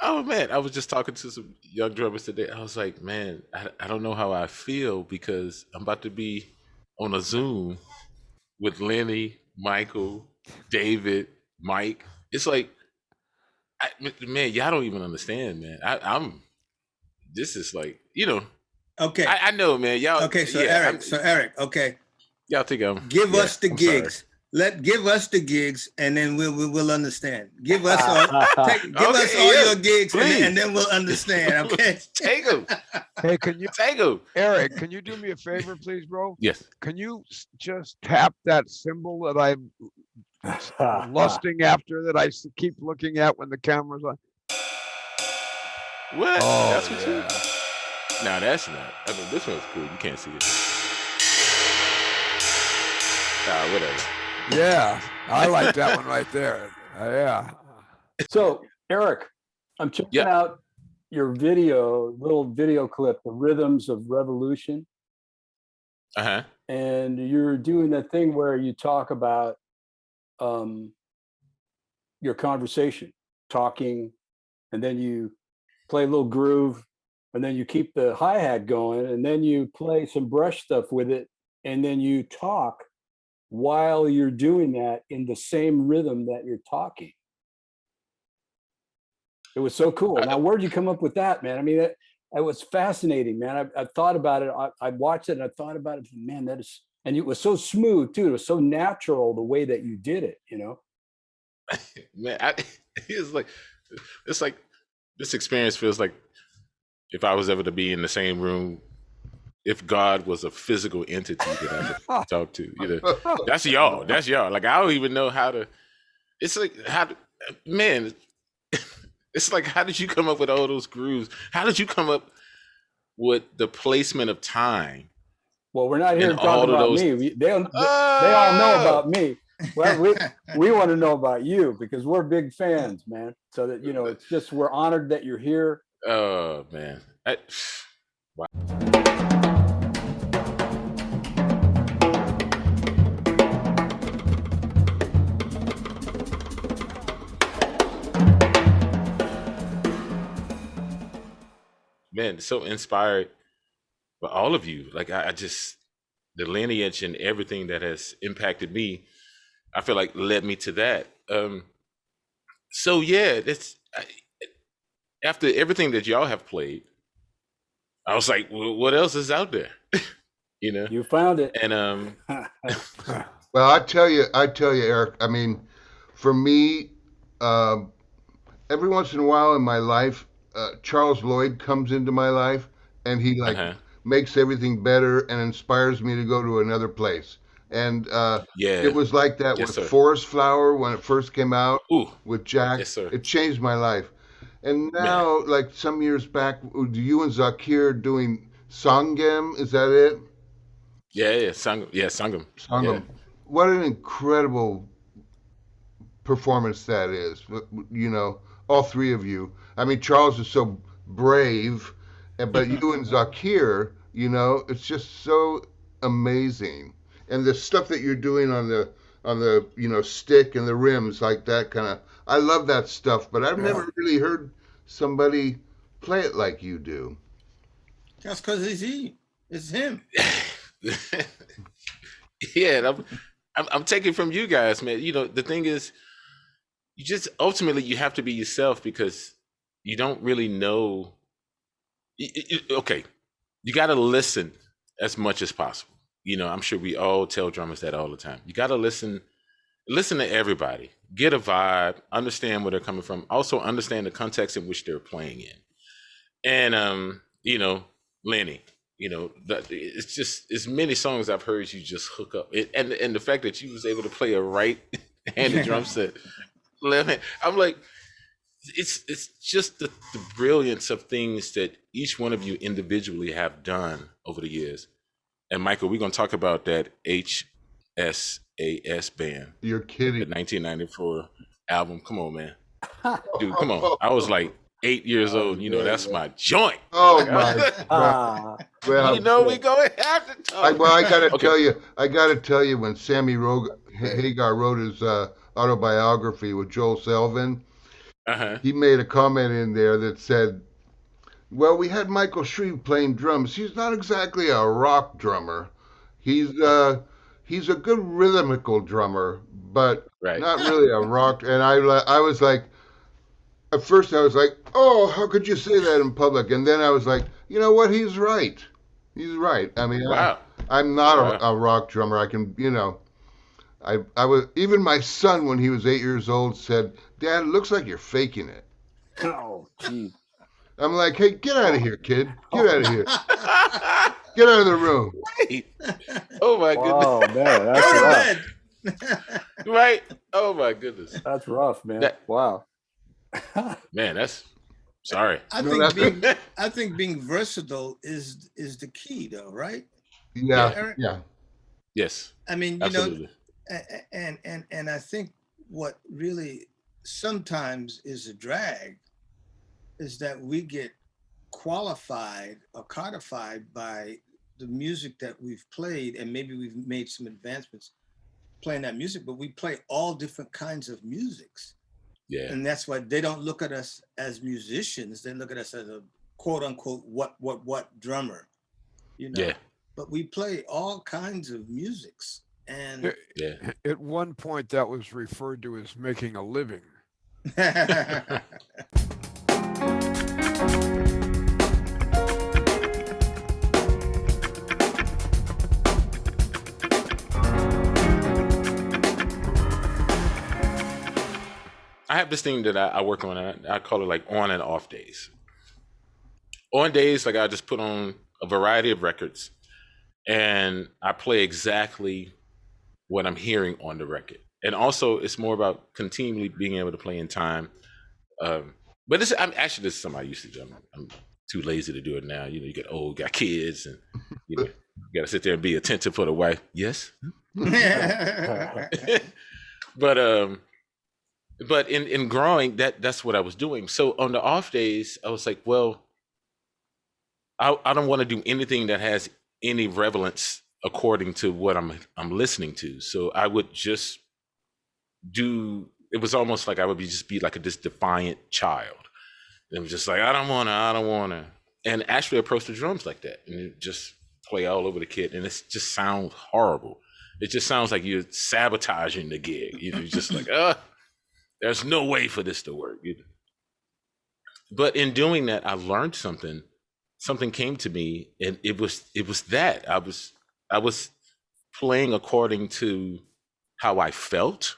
Oh man, I was just talking to some young drummers today. I was like, man, I don't know how I feel because I'm about to be on a Zoom with Lenny, Michael, David, Mike. It's like, man, y'all don't even understand, man. I'm. This is like, Okay. I know, man. Y'all. Okay, so yeah, Eric, okay. Y'all think I'm. Give us the I'm gigs. sorry. Give us the gigs, and then we'll understand. Give us all your gigs, and then we'll understand. Okay, take them. Hey, can you take them, Eric? Can you do me a favor, please, bro? Yes. Can you just tap that symbol that I'm lusting after, that I keep looking at when the camera's on? What? Oh, that's what you. No, that's not. I mean, this one's cool. You can't see it. Whatever. Yeah, I like that one right there. Yeah. So, Eric, I'm checking out your little video clip, The Rhythms of Revolution. Uh-huh. And you're doing that thing where you talk about your conversation, talking, and then you play a little groove, and then you keep the hi-hat going, and then you play some brush stuff with it, and then you talk while you're doing that in the same rhythm that you're talking. It was so cool. Now, where'd you come up with that, man? I mean, it was fascinating, man. I thought about it. I watched it and I thought about it. Man, and it was so smooth too. It was so natural the way that you did it, Man, it's like this experience feels like if I was ever to be in the same room, if God was a physical entity that I could talk to, that's y'all. That's y'all. Like, I don't even know how to. It's like man. It's like, how did you come up with all those grooves? How did you come up with the placement of time? Well, we're not here talking about me. They all know about me. Well, we want to know about you because we're big fans, man. So that it's just we're honored that you're here. Oh man. Wow. Man, so inspired by all of you. Like, I just, the lineage and everything that has impacted me, I feel like led me to that. So yeah, after everything that y'all have played, I was like, well, what else is out there? You found it. And well, I tell you, Eric. I mean, for me, every once in a while in my life, Charles Lloyd comes into my life, and he makes everything better and inspires me to go to another place. And it was like that with Forest Flower when it first came out. With Jack. Yes, sir. It changed my life. And now, like some years back, you and Zakir doing Sangam, is that it? Yeah, Sangam. Yeah, Sangam. Sangam. Yeah. What an incredible performance that is. All three of you. I mean, Charles is so brave, but you and Zakir, it's just so amazing. And the stuff that you're doing on the stick and the rims, like that kind of, I love that stuff, but I've never really heard somebody play it like you do. That's because it's him. Yeah, I'm taking from you guys, man. The thing is, you have to be yourself because you don't really know. Okay, you got to listen as much as possible. I'm sure we all tell drummers that all the time. You got to listen to everybody, get a vibe, understand where they're coming from, also understand the context in which they're playing in. And Lenny, it's just as many songs I've heard you just hook up, and the fact that you was able to play a right-handed drum set, left hand, I'm like, it's just the brilliance of things that each one of you individually have done over the years. And Michael, we're gonna talk about that HSAS band. You're kidding. The 1994 album. Come on, man. Dude, come on. I was like 8 years old. That's my joint. Oh my God. Well, we gonna have to talk. I gotta tell you, when Sammy Hagar wrote his autobiography with Joel Selvin, he made a comment in there that said, well, we had Michael Shrieve playing drums. He's not exactly a rock drummer. He's a good rhythmical drummer, but Right. not really a rock. And I was like, at first I was like, oh, how could you say that in public? And then I was like, you know what? He's right. He's right. I mean, Wow. I'm not Wow. a rock drummer. I can, I was, even my son, when he was 8 years old, said, Dad, it looks like you're faking it. Oh, gee. I'm like, hey, get out of here, kid. Get out of here. Get out of the room. Right. Oh my Oh goodness. man, Go that's to rough. bed. Right. Oh my goodness. That's rough, man. That- Wow. Man, that's sorry. I think being versatile is the key, though, right? Yeah, Eric? yeah. Yes. I mean, Absolutely. and I think what really sometimes is a drag is that we get qualified or codified by the music that we've played, and maybe we've made some advancements playing that music, but we play all different kinds of musics. Yeah. And that's why they don't look at us as musicians. They look at us as a quote unquote what drummer, Yeah. But we play all kinds of musics. And Yeah. At one point, that was referred to as making a living. I have this thing that I work on. I call it like on and off days. On days, like I just put on a variety of records and I play exactly what I'm hearing on the record. And also it's more about continually being able to play in time. But this is something I used to do. I'm too lazy to do it now. You get old, got kids, and you got to sit there and be attentive for the wife. Yes. But in growing, that's what I was doing. So on the off days, I was like, well, I don't want to do anything that has any relevance according to what I'm listening to. So I would just do. It was almost like I would just be like this defiant child. And it was just like I don't wanna, and actually approach the drums like that, and it just play all over the kit, and it just sounds horrible. It just sounds like you're sabotaging the gig. You're just like, there's no way for this to work. But in doing that, I learned something. Something came to me, and it was that I was playing according to how I felt,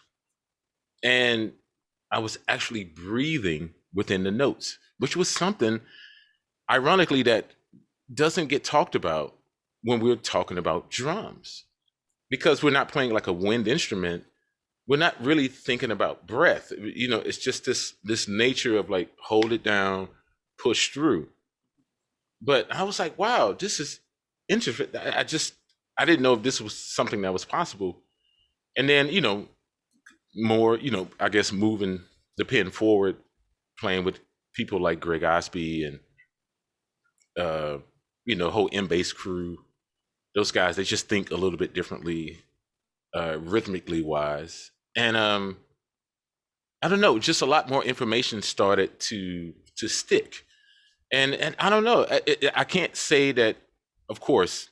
and I was actually breathing within the notes, which was something, ironically, that doesn't get talked about when we're talking about drums, because we're not playing like a wind instrument. We're not really thinking about breath. It's just this nature of like hold it down, push through. But I was like, wow, this is interesting. I didn't know if this was something that was possible. And then, more, I guess moving the pen forward, playing with people like Greg Osby and, whole M-Bass crew, those guys, they just think a little bit differently, rhythmically wise. And I don't know, just a lot more information started to stick. And I don't know, I can't say that, of course,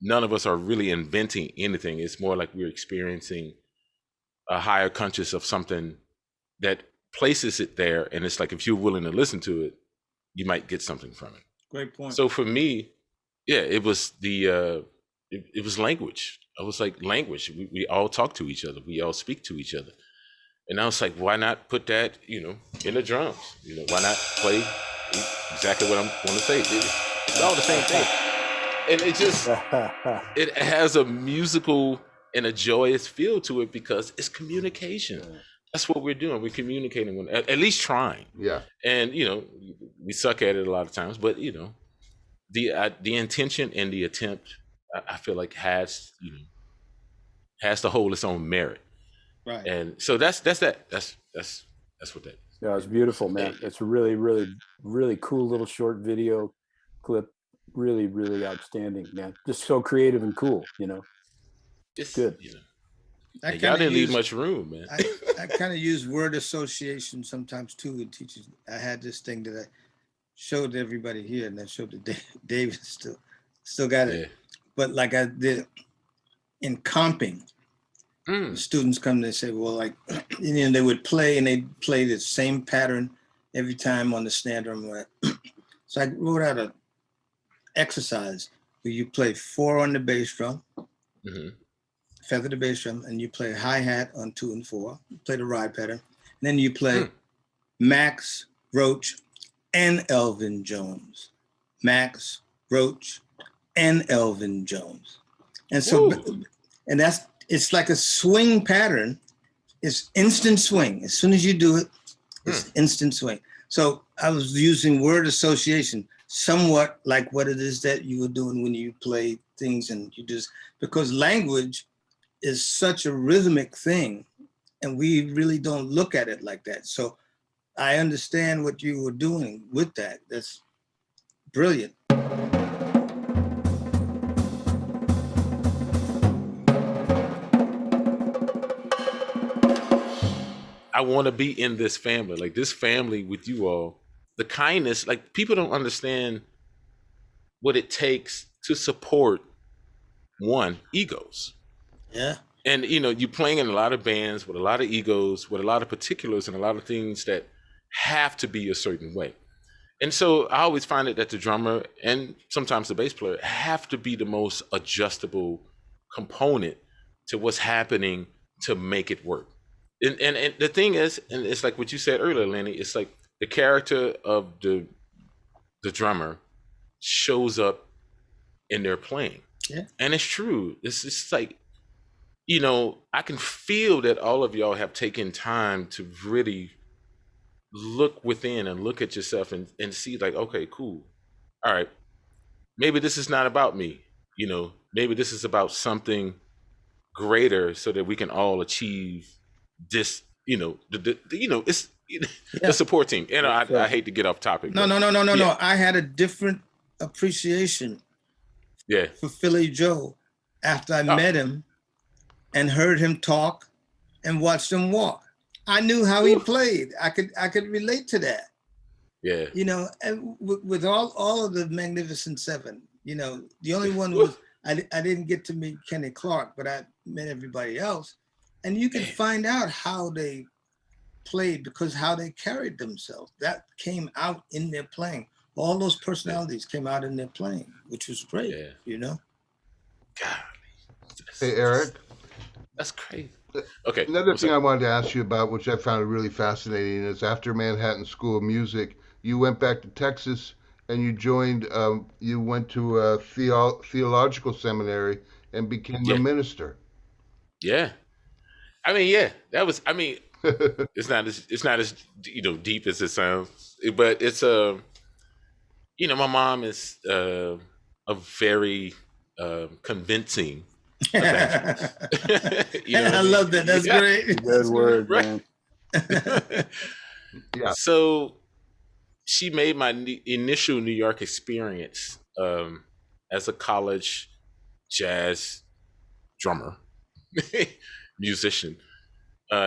none of us are really inventing anything. It's more like we're experiencing a higher conscious of something that places it there. And it's like, if you're willing to listen to it, you might get something from it. Great point. So for me, yeah, it was it was language. I was like, language. We all talk to each other. We all speak to each other. And I was like, why not put that, in the drums? Why not play exactly what I want to say? It's all the same thing. And it just, it has a musical and a joyous feel to it because it's communication. That's what we're doing. We're communicating, at least trying. Yeah. And, we suck at it a lot of times, but, the intention and the attempt, I feel like has to hold its own merit. Right. And so that's that. That's what that is. Yeah, it's beautiful, man. It's a really, really, really cool little short video clip. Really, really outstanding, man. Just so creative and cool, It's good. I Y'all kind didn't of leave use much room, man. I kind of use word association sometimes too in teaching. I had this thing that I showed everybody here, and I showed to David. Still got it. Yeah. But like I did in comping, the students come and they say, well, like, you know, they would play and they play the same pattern every time on the snare drum. So I wrote out an exercise where you play 4 on the bass drum, feather the bass drum, and you play hi-hat on 2 and 4, play the ride pattern. And then you play Max, Roach, and Elvin Jones. Max, Roach, and Elvin Jones. And so, and it's like a swing pattern. It's instant swing. As soon as you do it, it's instant swing. So I was using word association, somewhat like what it is that you were doing when you play things, and you just, because language is such a rhythmic thing, and we really don't look at it like that. So I understand what you were doing with that. That's brilliant. I want to be in this family, like this family with you all. The kindness, like people don't understand what it takes to support egos. Yeah. And you know, you're playing in a lot of bands with a lot of egos, with a lot of particulars and a lot of things that have to be a certain way. And so I always find it that the drummer and sometimes the bass player have to be the most adjustable component to what's happening to make it work. And the thing is, and it's like what you said earlier, Lenny, it's like the character of the drummer shows up in their playing. Yeah. And it's true. It's just like, you know, I can feel that all of y'all have taken time to really look within and look at yourself and see like, okay, cool. All right. Maybe this is not about me. You know, maybe this is about something greater so that we can all achieve this, you know, it's the support team. And I hate to get off topic. No. I had a different appreciation for Philly Joe after I met him and heard him talk and watched him walk. I knew how he played. I could relate to that. Yeah. You know, and with all of the Magnificent Seven, you know, the only one was I didn't get to meet Kenny Clark, but I met everybody else. And you can find out how they played because how they carried themselves. That came out in their playing. All those personalities came out in their playing, which was great, you know? God. Hey, Eric. That's crazy. Okay. Another thing I wanted to ask you about, which I found really fascinating, is after Manhattan School of Music, you went back to Texas and you joined, you went to a theological seminary and became a minister. Yeah. I mean, that was, I mean, it's not as, you know, deep as it sounds, but it's, you know, my mom is a very convincing evangelist. You know I love that. That's great. Good word, man. Yeah. So she made my initial New York experience as a college jazz drummer, musician,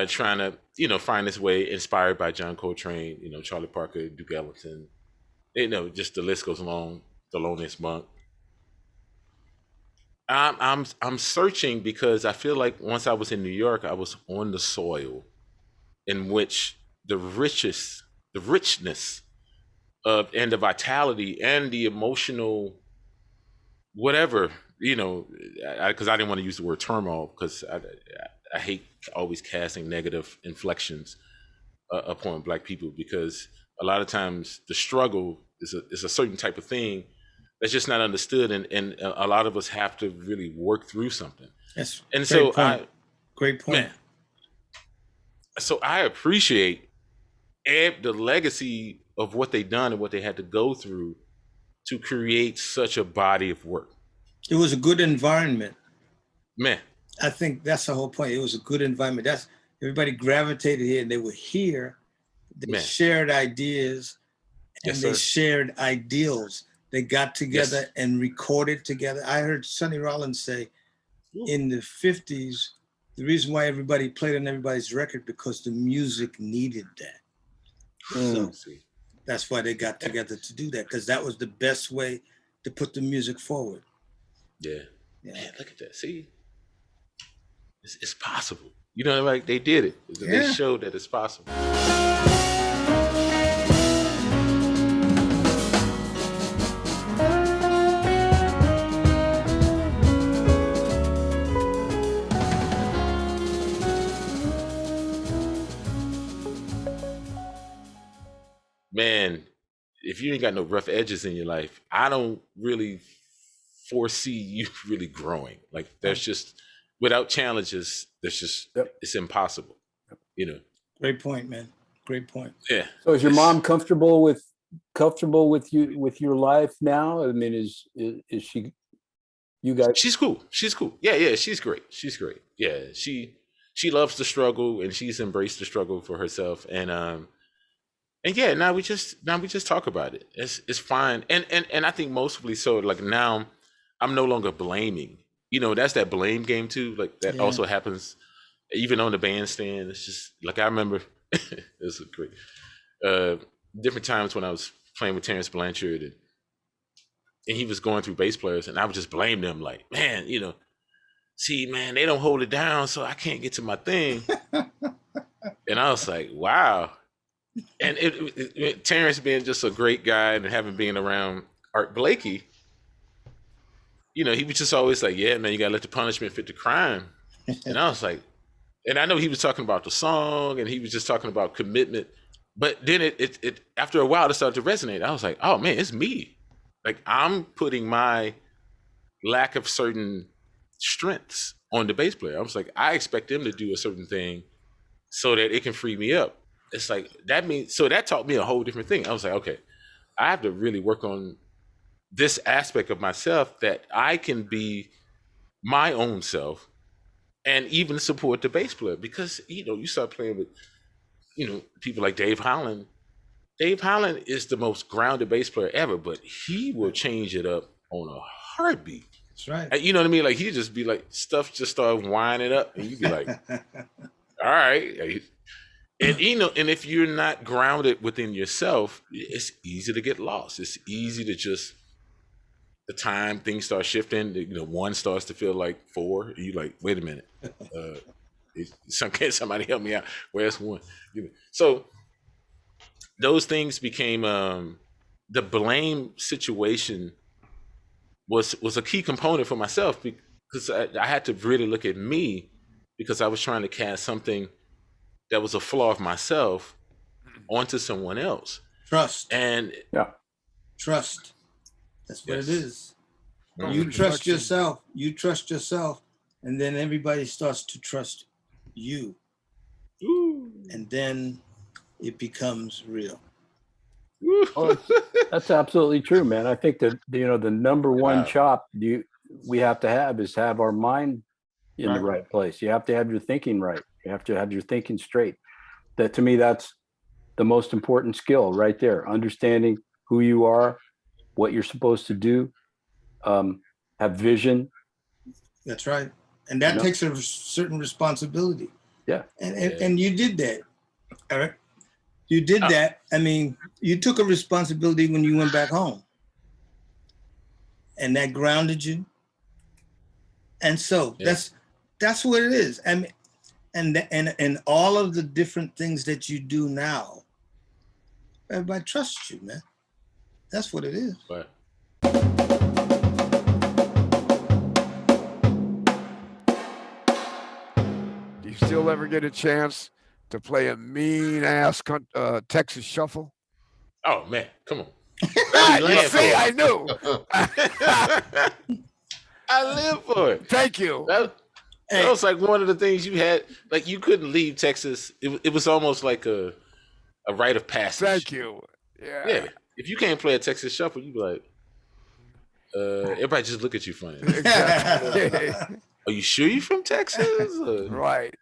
trying to, you know, find his way, inspired by John Coltrane, you know, Charlie Parker, Duke Ellington, you know, just the list goes along, Thelonious Monk. I'm searching because I feel like once I was in New York, I was on the soil in which the richness of, and the vitality and the emotional whatever, you know, because I didn't want to use the word turmoil because I hate always casting negative inflections upon Black people, because a lot of times the struggle is a certain type of thing that's just not understood, and a lot of us have to really work through something. Yes. And so great point. Man, so I appreciate the legacy of what they done and what they had to go through to create such a body of work. It was a good environment. Man. I think that's the whole point. It was a good environment. That's everybody gravitated here and they were here. They shared ideas and they shared ideals. They got together and recorded together. I heard Sonny Rollins say in the 50s, The reason why everybody played on everybody's record because the music needed that. So that's why they got together to do that, because that was the best way to put the music forward. Yeah. Man, look at that. See, it's possible. You know, like they did it. They showed that it's possible. Man, if you ain't got no rough edges in your life, I don't really foresee you really growing. Like there's just, without challenges, there's just, it's impossible, you know? Great point, man. Great point. Yeah. So is your mom comfortable with you, with your life now? I mean, is she, you guys? She's cool. She's cool. Yeah. She's great. Yeah. She loves the struggle and she's embraced the struggle for herself. And yeah, now we just talk about it. It's fine. And I think mostly so, like now I'm no longer blaming. You know, that's that blame game too. Like that also happens even on the bandstand. It's just like, I remember this is great. Different times when I was playing with Terrence Blanchard and he was going through bass players and I would just blame them like, man, you know, see, man, they don't hold it down, so I can't get to my thing. And I was like, wow. And Terrence being just a great guy and having been around Art Blakey, you know, he was just always like, yeah, man, you gotta let the punishment fit the crime. And I was like, and I know he was talking about the song and he was just talking about commitment, but then it after a while it started to resonate. I was like, oh man, it's me. Like I'm putting my lack of certain strengths on the bass player. I was like, I expect them to do a certain thing so that it can free me up. It's like, that means, so that taught me a whole different thing. I was like, okay, I have to really work on this aspect of myself that I can be my own self and even support the bass player, because, you know, you start playing with, you know, people like Dave Holland. Dave Holland is the most grounded bass player ever, but he will change it up on a heartbeat. That's right. You know what I mean? Like he'd just be like, stuff just start winding up and you'd be like, all right. And you know, and if you're not grounded within yourself, it's easy to get lost. It's easy to just, the time things start shifting, you know, 1 starts to feel like 4. And you're like, wait a minute. Can somebody help me out? Where's 1? So those things became the blame situation was a key component for myself, because I had to really look at me, because I was trying to cast something that was a flaw of myself onto someone else. Trust. And trust. That's what it is. You trust yourself. You trust yourself, and then everybody starts to trust you. Ooh. And then it becomes real. Oh, that's absolutely true, man. I think that, you know, the number one chop we have to have is have our mind in the right place. You have to have your thinking right. You have to have your thinking straight. That, to me, that's the most important skill right there. Understanding who you are, what you're supposed to do, have vision. That's right. And that takes a certain responsibility. Yeah. And you did that, Eric. You did that. I mean, you took a responsibility when you went back home. And that grounded you. And so that's what it is. I mean, and all of the different things that you do now, everybody trusts you, man. That's what it is. Right. Do you still ever get a chance to play a mean ass Texas shuffle? Oh man, come on. You see, I knew. I live for it. Thank you. That was like one of the things you had, like you couldn't leave Texas. It was almost like a rite of passage. Thank you. Yeah. If you can't play a Texas shuffle, you be like, everybody just look at you funny. Exactly. Are you sure you're from Texas? Right.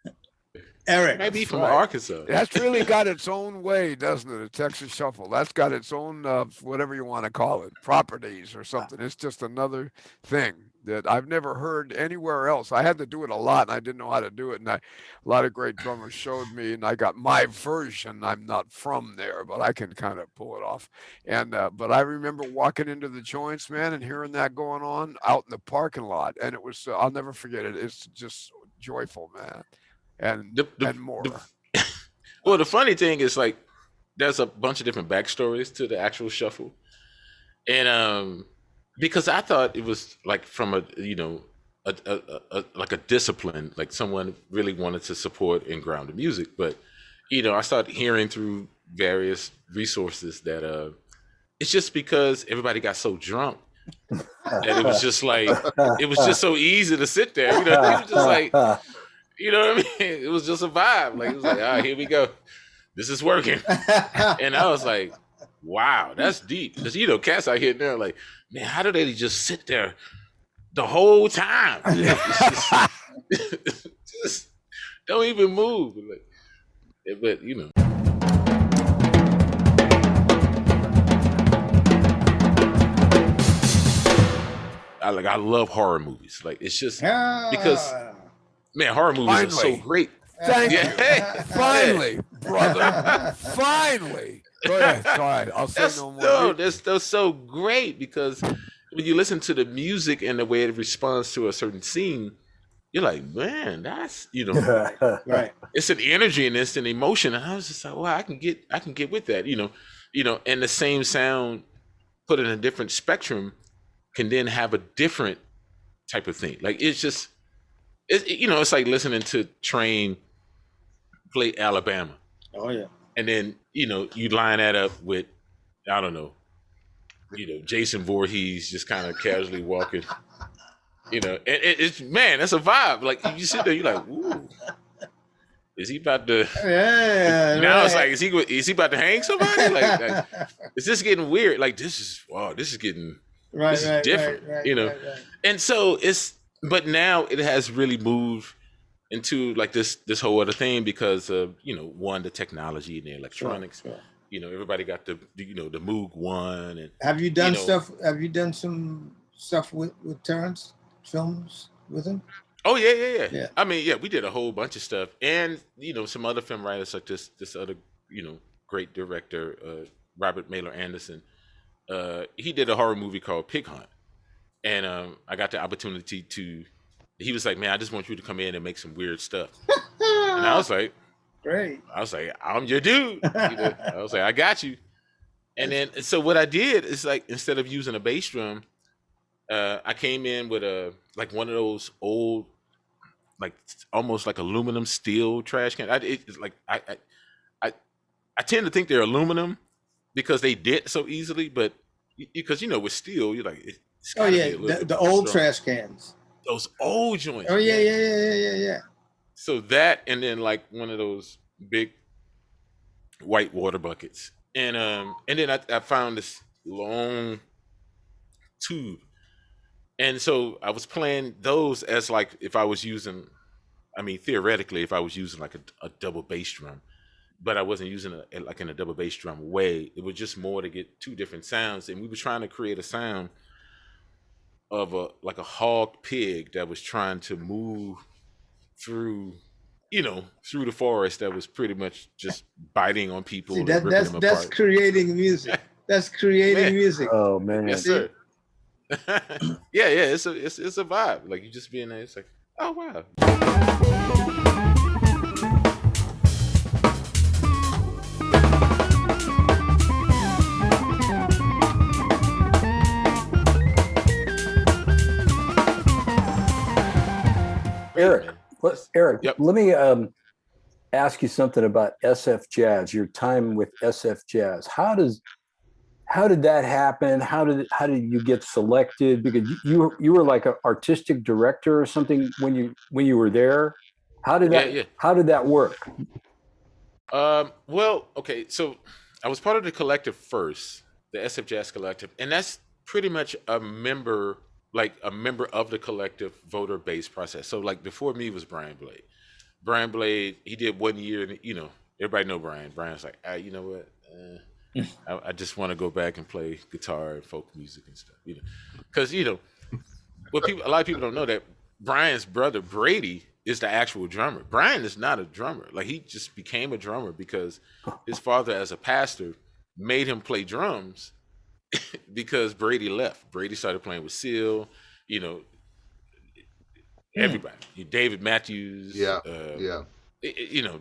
Eric. Maybe That's from right. Arkansas. That's really got its own way, doesn't it? A Texas Shuffle. That's got its own, whatever you want to call it, properties or something. It's just another thing that I've never heard anywhere else. I had to do it a lot, and I didn't know how to do it. And a lot of great drummers showed me, and I got my version. I'm not from there, but I can kind of pull it off. And but I remember walking into the joints, man, and hearing that going on out in the parking lot, and it was I'll never forget it. It's just joyful, man, and more. Well, the funny thing is, like, there's a bunch of different backstories to the actual shuffle, and because I thought it was like from a like a discipline, like someone really wanted to support and ground the music, but I started hearing through various resources that it's just because everybody got so drunk that it was just like it was just so easy to sit there, it was just like. You know what I mean? It was just a vibe. Like, it was like, all right, here we go. This is working. And I was like, wow, that's deep. Because, cats out here now, like, man, how do they just sit there the whole time? Just don't even move. But I love horror movies. Like, it's just because. Man, horror movies are so great. Thank you. Finally, brother. Finally. Go ahead. Sorry, I'll say no more. No, that's so great because when you listen to the music and the way it responds to a certain scene, you're like, man, that's right. It's an energy and it's an emotion. And I was just like, wow, I can get with that, and the same sound put in a different spectrum can then have a different type of thing. Like it's just. It's like listening to Train play Alabama. Oh yeah. And then you line that up with I don't know, Jason Voorhees just kind of casually walking. And it's man, that's a vibe. Like you sit there, you're like, ooh, is he about to? Yeah. Now right. it's like, is he about to hang somebody? Like is this getting weird? Like this is getting this is different. Right. And so it's. But now it has really moved into like this whole other thing because of one, the technology and the electronics. Sure. Everybody got the the Moog One. And have you done stuff? Have you done some stuff with Terrence films with him? Oh yeah. I mean, yeah, we did a whole bunch of stuff, and some other film writers like this other great director Robert Mailer Anderson. He did a horror movie called Pig Hunt. And I got the opportunity to. He was like, "Man, I just want you to come in and make some weird stuff." And I was like, "Great." I was like, "I'm your dude." I was like, "I got you." And then, so what I did is like, instead of using a bass drum, I came in with one of those old, like almost like aluminum steel trash can. I tend to think they're aluminum because they dent so easily, but because with steel, you're like. Oh yeah, the old trash cans. Those old joints. Oh yeah. So that, and then like one of those big white water buckets, and then I found this long tube, and so I was playing those as like if I was using, theoretically, if I was using like a double bass drum, but I wasn't using it like in a double bass drum way. It was just more to get two different sounds, and we were trying to create a sound of a hog pig that was trying to move through the forest that was pretty much just biting on people. See, and ripping them that's apart. Creating music. That's creating music. Oh man. Yes, sir. yeah, it's a vibe. Like you just being there, it's like, oh wow. Eric, Yep. let me ask you something about SF Jazz. Your time with SF Jazz. How did that happen? How did you get selected? Because you were like an artistic director or something when you were there. How did that work? Well, okay, so I was part of the collective first, the SF Jazz Collective, and that's pretty much a member of the collective voter-based process. So like before me was Brian Blade. Brian Blade, he did 1 year, and everybody know Brian. Brian's like, you know what? I just want to go back and play guitar and folk music and stuff, because what a lot of people don't know that Brian's brother Brady is the actual drummer. Brian is not a drummer. Like, he just became a drummer because his father, as a pastor, made him play drums because Brady left. Brady started playing with Seal, everybody, David Matthews. Yeah. The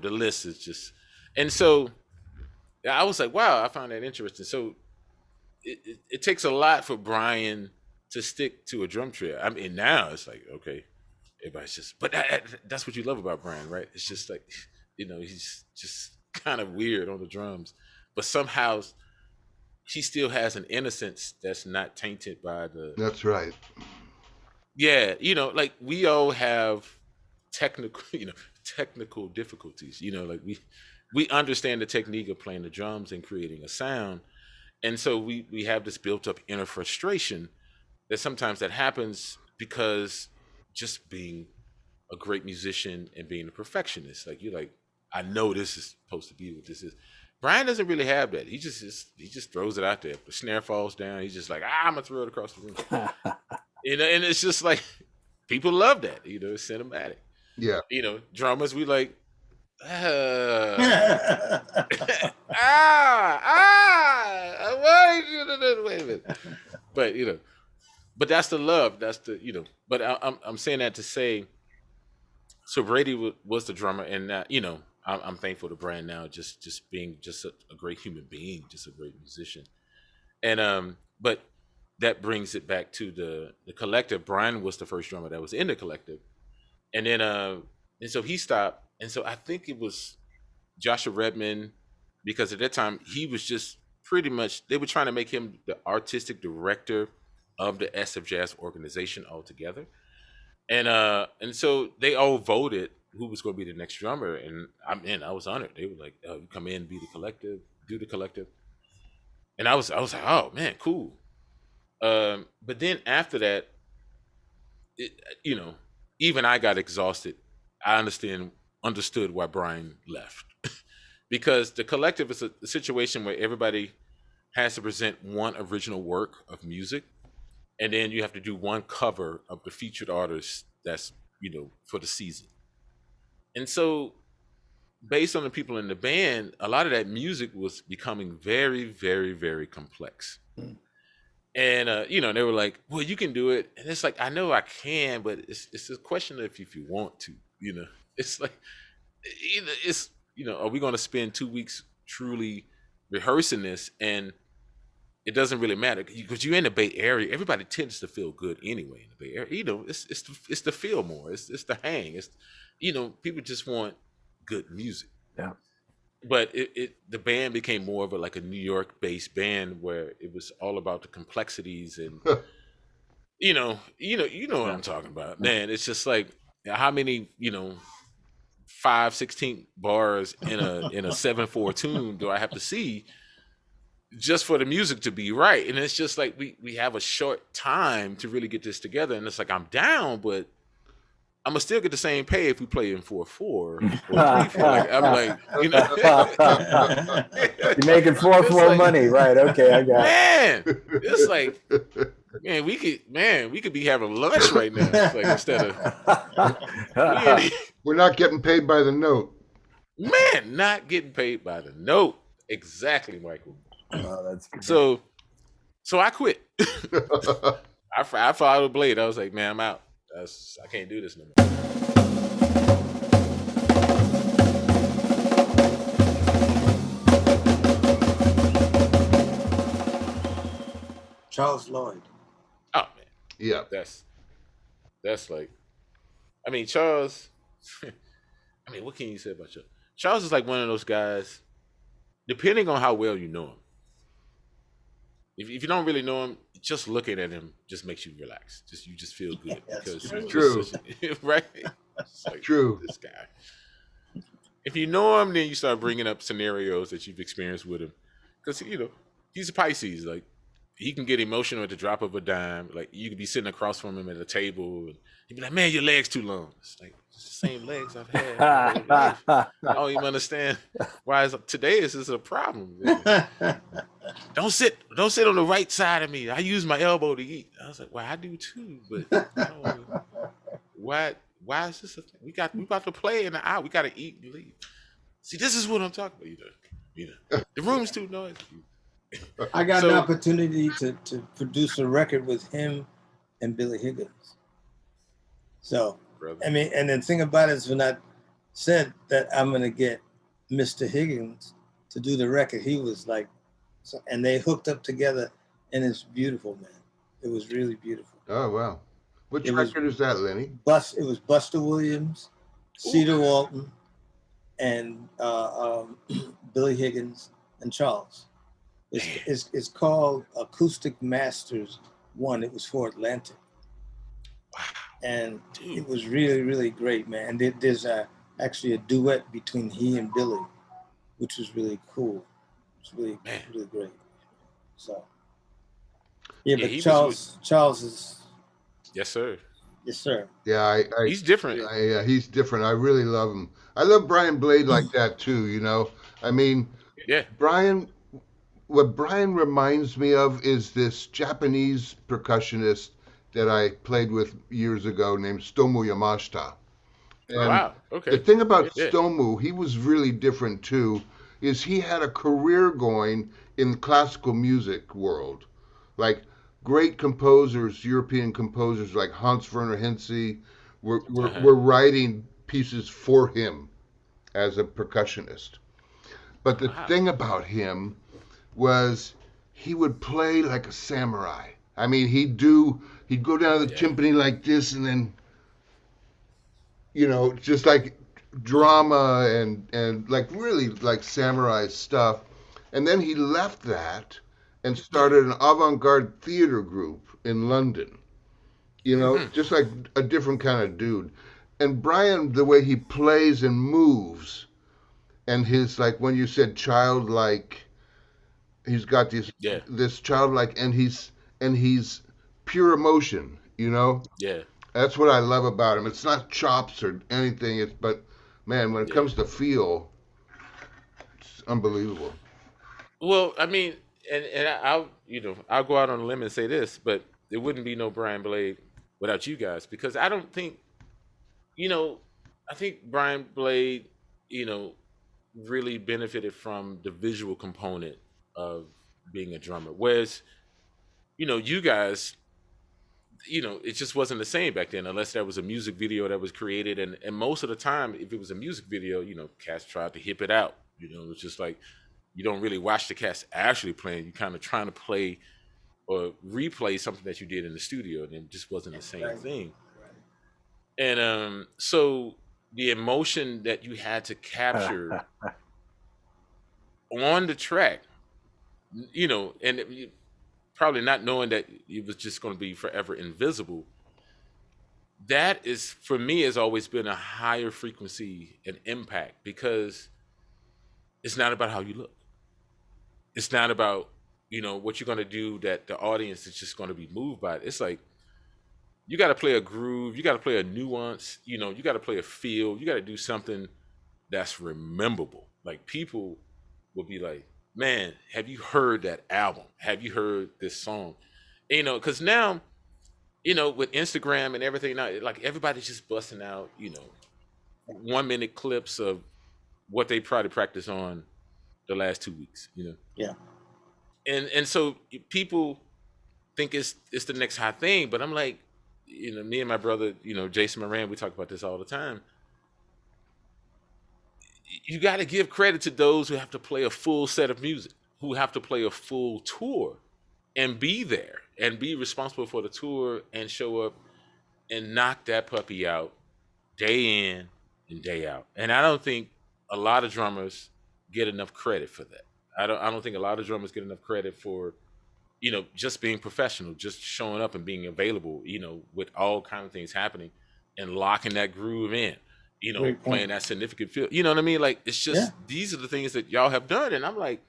list is just, and so I was like, wow, I found that interesting. So it takes a lot for Brian to stick to a drum trio. I mean, now it's like, okay, everybody's just, but that's what you love about Brian, right? It's just like, he's just kind of weird on the drums, but somehow he still has an innocence that's not tainted by the. That's right. Yeah, like we all have technical difficulties. Like we understand the technique of playing the drums and creating a sound, and so we have this built up inner frustration that sometimes that happens because just being a great musician and being a perfectionist, like you're like, I know this is supposed to be what this is. Brian doesn't really have that. He just throws it out there. If the snare falls down, he's just like, I'm gonna throw it across the room. And it's just like, people love that. It's cinematic. Yeah. Drummers, we like, wait a minute. But that's the love. That's the, but I'm saying that to say, so Brady was the drummer, and I'm thankful to Brian now, just being just a great human being, just a great musician. And but that brings it back to the collective. Brian was the first drummer that was in the collective, and then and so he stopped, and so I think it was Joshua Redman, because at that time he was just pretty much, they were trying to make him the artistic director of the SF Jazz organization altogether, and so they all voted who was going to be the next drummer, and I was honored. They were like, you come in, be the collective, do the collective, and I was like, oh man, cool. But then after that, even I got exhausted. I understood why Brian left, because the collective is a situation where everybody has to present one original work of music, and then you have to do one cover of the featured artist that's for the season. And so, based on the people in the band, a lot of that music was becoming very, very, very complex. And they were like, well, you can do it. And it's like, I know I can, but it's a question of if you want to, It's like, are we going to spend 2 weeks truly rehearsing this? And it doesn't really matter, because you're in the Bay Area. Everybody tends to feel good anyway in the Bay Area. It's the feel more. It's the hang. It's people just want good music. Yeah. But the band became more of a New York based band, where it was all about the complexities and you know what I'm talking about, man. It's just like, how many 5/16 bars in a 7/4 tune do I have to see just for the music to be right? And it's just like we have a short time to really get this together, and it's like, I'm down, but I'm gonna still get the same pay if we play in 4/4 or 3/4. Like, I'm like, you're making 4/4 money, right? Okay, I got it. Man, it's like, man, we could be having lunch right now. It's like, instead of we're not getting paid by the note. Man, not getting paid by the note. Exactly, Michael. Oh, that's so I quit. I followed Blade. I was like, man, I'm out. I can't do this no more. Charles Lloyd. Oh man. Yeah. That's like, I mean, Charles, I mean, what can you say about Charles? Charles is like one of those guys, depending on how well you know him. If you don't really know him, just looking at him just makes you relax. You just feel good, because he's true. Right? It's like, true. This guy. If you know him, then you start bringing up scenarios that you've experienced with him, because he's a Pisces. Like, he can get emotional at the drop of a dime. Like you could be sitting across from him at a table, and he'd be like, "Man, your legs too long." It's like it's the same legs I've had my whole life. I don't even understand why today is this a problem. Don't sit on the right side of me. I use my elbow to eat. I was like, well, I do too, but why is this a thing? We got to play in the hour. We got to eat and leave. See, this is what I'm talking about. The room's too noisy. I got an opportunity to produce a record with him and Billy Higgins. So, brother. I mean, and the thing about it is when I said that I'm going to get Mr. Higgins to do the record, he was like, and they hooked up together, and it's beautiful, man. It was really beautiful. Oh, wow. Which record is that, Lenny? It was Buster Williams, Cedar Walton, and Billy Higgins, and Charles. It's called Acoustic Masters 1. It was for Atlantic. Wow. And it was really, really great, man. And there's actually a duet between he and Billy, which was really cool. It's really, really great. So, yeah, but Charles is. Yes, sir. Yes, sir. Yeah, he's different. Yeah, he's different. I really love him. I love Brian Blade like that too. You know, I mean, Brian. What Brian reminds me of is this Japanese percussionist that I played with years ago named Stomu Yamashita. And wow. Okay. The thing about Stomu, he was really different too, is he had a career going in the classical music world. Like great composers, European composers like Hans Werner Henze were writing pieces for him as a percussionist. But the thing about him was he would play like a samurai. I mean, he'd go down the timpani like this and then, just like drama and like really like samurai stuff. And then he left that and started an avant-garde theater group in London, just like a different kind of dude. And Brian, the way he plays and moves and his, like when you said childlike, he's got this childlike and he's pure emotion, Yeah. That's what I love about him. It's not chops or anything. But man, when it comes to feel, it's unbelievable. Well, I mean, and I'll go out on a limb and say this, but there wouldn't be no Brian Blade without you guys, because I don't think, I think Brian Blade, really benefited from the visual component of being a drummer. Whereas, you guys, it just wasn't the same back then unless there was a music video that was created. And most of the time, if it was a music video, cats tried to hip it out. It's just like, you don't really watch the cats actually playing. You kind of trying to play or replay something that you did in the studio, and it just wasn't the same thing. And so the emotion that you had to capture on the track, and probably not knowing that it was just going to be forever invisible, that is, for me, has always been a higher frequency and impact, because it's not about how you look. It's not about, what you're going to do that the audience is just going to be moved by. It's like, you got to play a groove, you got to play a nuance, you got to play a feel, you got to do something that's rememberable. Like, people will be like, man, have you heard that album? Have you heard this song? Because now, with Instagram and everything, now, like, everybody's just busting out, 1 minute clips of what they probably practice on the last 2 weeks, Yeah. And so people think it's the next hot thing, but I'm like, me and my brother, Jason Moran, we talk about this all the time. You got to give credit to those who have to play a full set of music, who have to play a full tour and be there and be responsible for the tour and show up and knock that puppy out day in and day out. And I don't think a lot of drummers get enough credit for that. I don't think a lot of drummers get enough credit for, just being professional, just showing up and being available, with all kinds of things happening and locking that groove in, playing that significant feel. You know what I mean? Like, it's just, these are the things that y'all have done. And I'm like,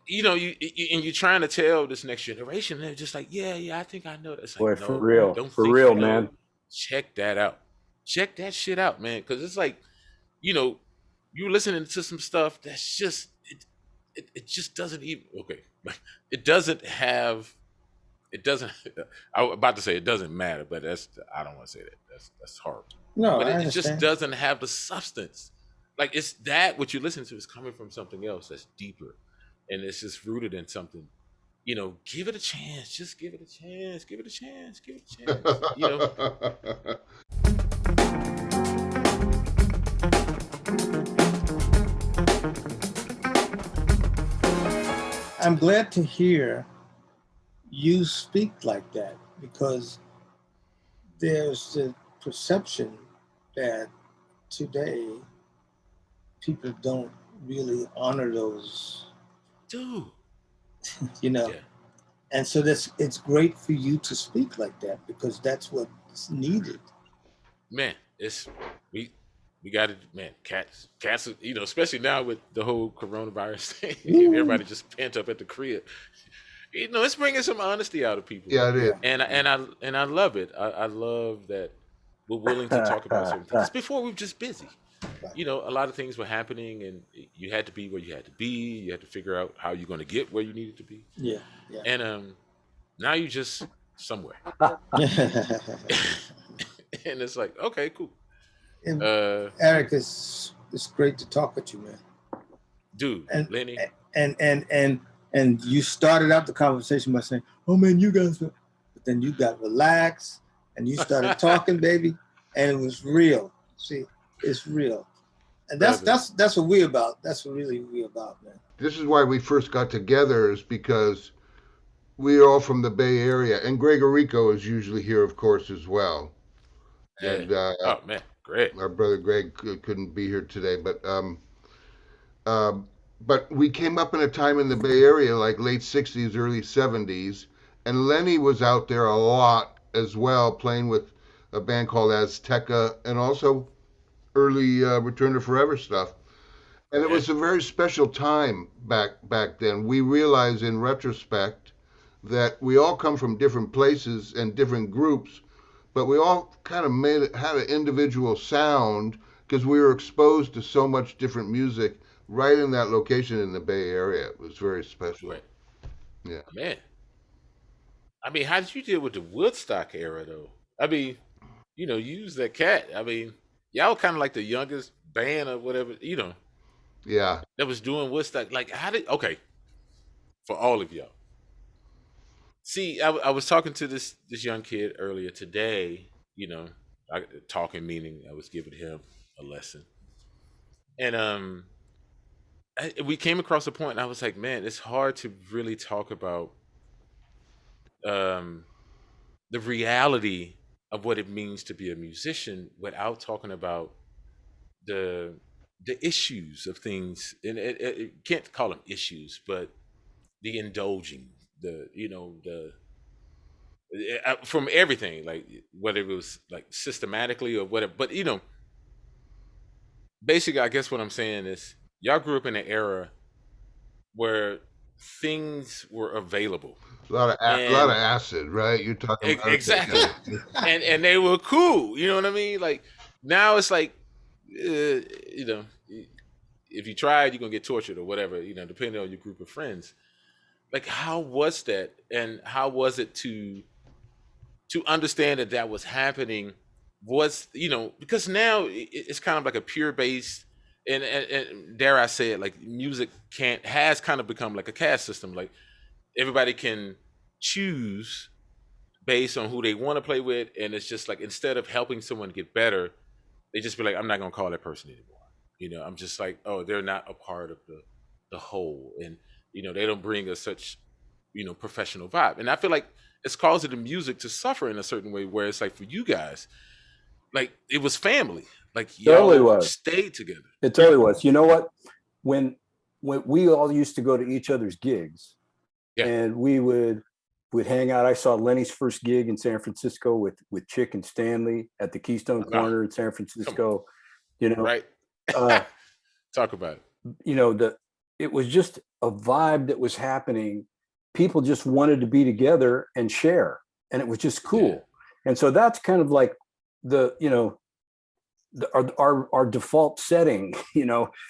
you know, and you're trying to tell this next generation, they're just like, yeah, I think I know that. It's like, Boy, no, for you real, don't for think you real, know. man. Check that out. Check that shit out, man. Because it's like, you know, you listening to some stuff that's just it just doesn't even okay. It doesn't have. It doesn't. I was about to say it doesn't matter, but I don't want to say that. That's horrible. No, But I it just understand. doesn't have the substance. Like it's that what you listen to is coming from something else that's deeper, and it's just rooted in something. You know, give it a chance. Just give it a chance. Give it a chance. Give it a chance. You know. I'm glad to hear you speak like that, because there's the perception that today people don't really honor those, Dude. you know. Yeah. And so it's great for you to speak like that, because that's what's needed. Man, we got it, man. Cats, you know, especially now with the whole coronavirus thing, everybody just pent up at the crib. You know, it's bringing some honesty out of people. Yeah, it is. And I love it. I love that we're willing to talk about certain things. Before we were just busy. You know, a lot of things were happening, and you had to be where you had to be. You had to figure out how you're going to get where you needed to be. Yeah. And now you just somewhere, and it's like, okay, cool. Eric, it's great to talk with you, man. Dude, And Lenny. And you started out the conversation by saying, "Oh man, you guys," but then you got relaxed and you started talking, baby, and it was real. See, it's real, and that's what we about. That's what really we about, man. This is why we first got together, is because we're all from the Bay Area, and Greg Errico is usually here, of course, as well. Yeah. And Oh man, great. our brother Greg couldn't be here today, but we came up in a time in the Bay Area, like late '60s, early '70s, and Lenny was out there a lot as well, playing with a band called Azteca, and also early Return to Forever stuff. And it was a very special time back then. We realize in retrospect that we all come from different places and different groups, but we all kind of had an individual sound because we were exposed to so much different music right in that location in the Bay Area. It was very special. Right. Yeah. Man. I mean, how did you deal with the Woodstock era though? I mean, you know, you use that cat. I mean, y'all kind of like the youngest band or whatever, you know, Yeah. that was doing Woodstock. Like, okay, for all of y'all. See, I was talking to this young kid earlier today, you know, talking meaning I was giving him a lesson. And we came across a point and I was like, man, it's hard to really talk about the reality of what it means to be a musician without talking about the issues of things, and it can't call them issues, but the indulging, the you know the from everything, like whether it was like systematically or whatever. But you know, basically, I guess what I'm saying is, y'all grew up in an era where things were available. A lot of acid, right? You're talking about exactly, and they were cool. You know what I mean? Like now it's like, you know, if you try it, you're gonna get tortured or whatever. You know, depending on your group of friends. Like, how was that, and how was it to understand that was happening? Was, you know, because now it's kind of like a pure base, and dare I say it, like music has kind of become like a caste system. Like everybody can choose based on who they want to play with, and it's just like, instead of helping someone get better, they just be like, I'm not gonna call that person anymore. You know, I'm just like, oh, they're not a part of the whole, and you know, they don't bring us such, you know, professional vibe. And I feel like it's causing the music to suffer in a certain way, where it's like, for you guys, like it was family, like y'all stayed together. It totally was. You know what? When we all used to go to each other's gigs, and we'd hang out. I saw Lenny's first gig in San Francisco with Chick and Stanley at the Keystone Corner in San Francisco. You know, right? Talk about it. You know, it was just a vibe that was happening. People just wanted to be together and share, and it was just cool. Yeah. And so that's kind of like the, our default setting,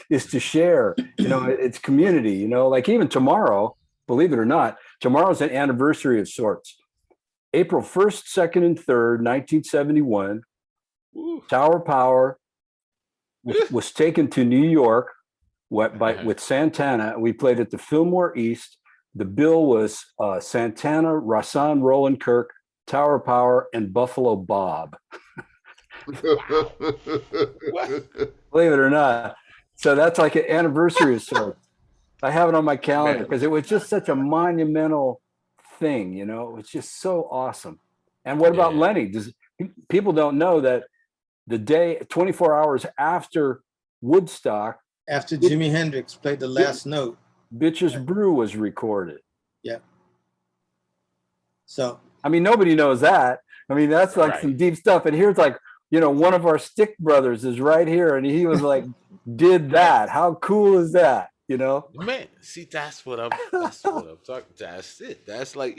is to share, it's community, like even tomorrow, believe it or not, tomorrow's an anniversary of sorts. April 1st, 2nd, and 3rd, 1971, Woo. Tower Power was taken to New York with Santana. We played at the Fillmore East. The bill was Santana, Rahsaan Roland Kirk, Tower Power, and Buffalo Bob. Believe it or not. So that's like an anniversary of sorts. I have it on my calendar because it was just such a monumental thing, it was just so awesome. And what about Lenny? People don't know that the day 24 hours after Woodstock, after Jimi Hendrix played the last note, Bitches Brew was recorded. Yeah. So I mean, nobody knows that. I mean, that's like some deep stuff. And here's like, one of our Stick brothers is right here, and he was like, did that. How cool is that? Man, see, that's what I'm talking. That's it. That's like,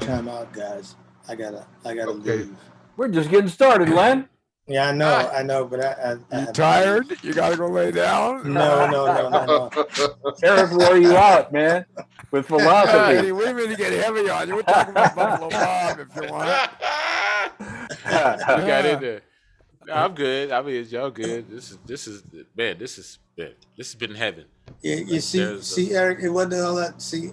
time out, guys. I gotta leave. We're just getting started, Len. Yeah, I know, but I You tired? You gotta go lay down? No. Eric wore you out, man, with philosophy. We need to get heavy on you. We're talking about Buffalo Bob if you want. You got in there. No, I'm good. I mean, y'all good. This is This has been heaven. Yeah, you see, Eric, it wasn't all that. See,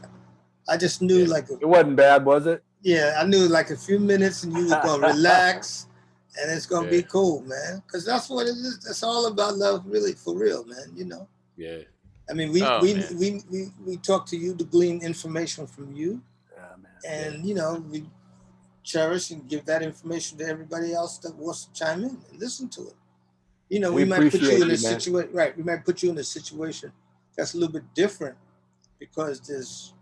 I just knew it wasn't bad, was it? Yeah, I knew like a few minutes, and you was gonna relax. And it's gonna be cool, man, because that's what it is. It's all about love, really, for real, man. Yeah. I mean, we talk to you to glean information from you, and we cherish and give that information to everybody else that wants to chime in and listen to it. We might put you in a situation, right? We might put you in a situation that's a little bit different because there's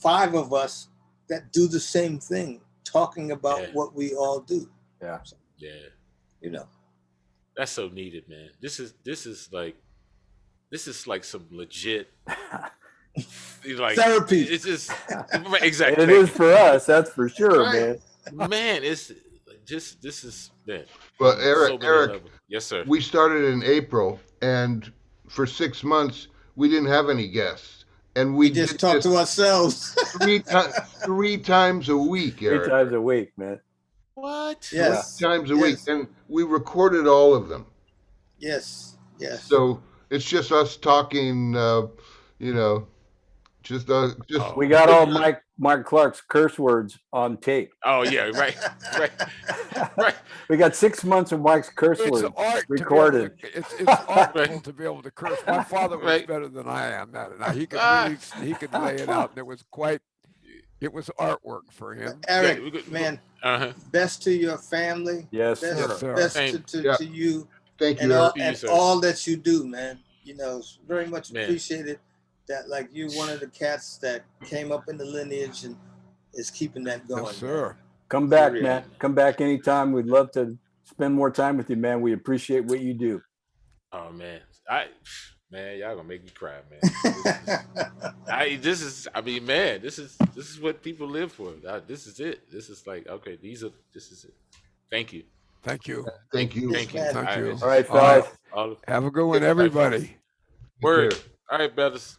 5 of us that do the same thing, talking about what we all do. Yeah. So, yeah. That's so needed, man. This is like some legit like therapy. It's just exactly. And it is for us, that's for sure, man. Man, this is man. Well, Eric, yes, sir. We started in April, and for 6 months we didn't have any guests, and we just talked to ourselves three times a week, Eric. 3 times a week, man. What? Yes. 3 times a week, and we recorded all of them. Yes. So it's just us talking, just. We got all Mike Clark's curse words on tape. Oh yeah, right. We got 6 months of Mike's curse words recorded. It's artful to be able to curse. My father was better than I am. He could lay it out, and it was artwork for him. Eric, man, best to your family. Yes, sir. Best to you. Thank you, and all that you do, man. It's very much appreciated that, like, you're one of the cats that came up in the lineage and is keeping that going. Yes, sir. Come back, man. Come back anytime. We'd love to spend more time with you, man. We appreciate what you do. Oh man, y'all gonna make me cry, man. This is what people live for. This is it. This is like, okay, this is it. Thank you. Thank you. Thank you. Thank you. All right, fellas. Have a good one, everybody. Word. All right, brothers.